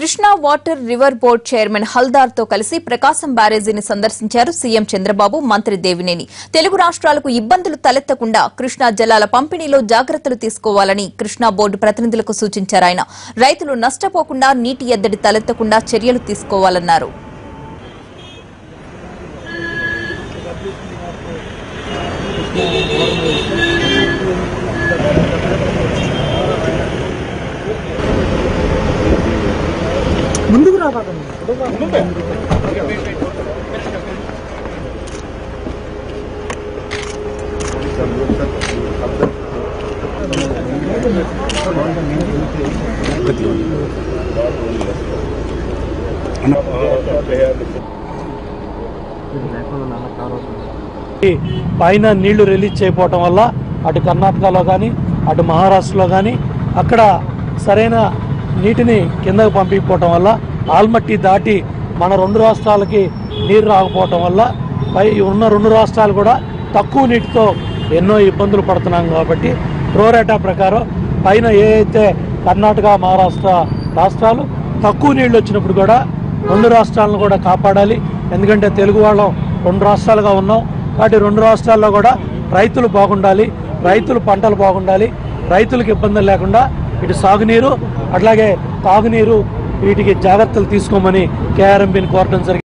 Krishna water river board chairman Haldar తో కలిసి ప్రకాశం బ్యారేజీని సందర్శించారు సీఎం చంద్రబాబు, మంత్రి దేవినేని. తెలుగు రాష్ట్రాలకు ఇబ్బందులు తలెత్తకుండా కృష్ణా జలాల పంపిణీలో జాగ్రత్తలు తీసుకోవాలని కృష్ణా బోర్డు ప్రతినిధులకు సూచించారు ఆయన. రైతులు నష్టపోకుండా, నీటి ఎద్దడి తలెత్తకుండా చర్యలు తీసుకోవాలన్నారు. ముందుకు రాబాకండి. పైన నీళ్లు రిలీజ్ చేయకపోవటం వల్ల అటు కర్ణాటకలో కానీ అటు మహారాష్ట్రలో కానీ అక్కడ సరైన నీటిని కిందకు పంపించకపోవటం వల్ల ఆల్మట్టి దాటి మన రెండు రాష్ట్రాలకి నీరు రాకపోవటం వల్ల పై ఉన్న రెండు రాష్ట్రాలు కూడా తక్కువ నీటితో ఎన్నో ఇబ్బందులు పడుతున్నాం. కాబట్టి ప్రోరేటా ప్రకారం పైన ఏ అయితే కర్ణాటక మహారాష్ట్ర రాష్ట్రాలు తక్కువ నీళ్ళు వచ్చినప్పుడు కూడా రెండు రాష్ట్రాలను కూడా కాపాడాలి. ఎందుకంటే తెలుగు వాళ్ళం రెండు రాష్ట్రాలుగా ఉన్నాం కాబట్టి రెండు రాష్ట్రాల్లో కూడా రైతులు బాగుండాలి, రైతులు పంటలు బాగుండాలి, రైతులకు ఇబ్బందులు లేకుండా ఇటు సాగునీరు అట్లాగే తాగునీరు వీటికి జాగ్రత్తలు తీసుకోమని కేఆర్ఎంబీని కోరడం జరిగింది.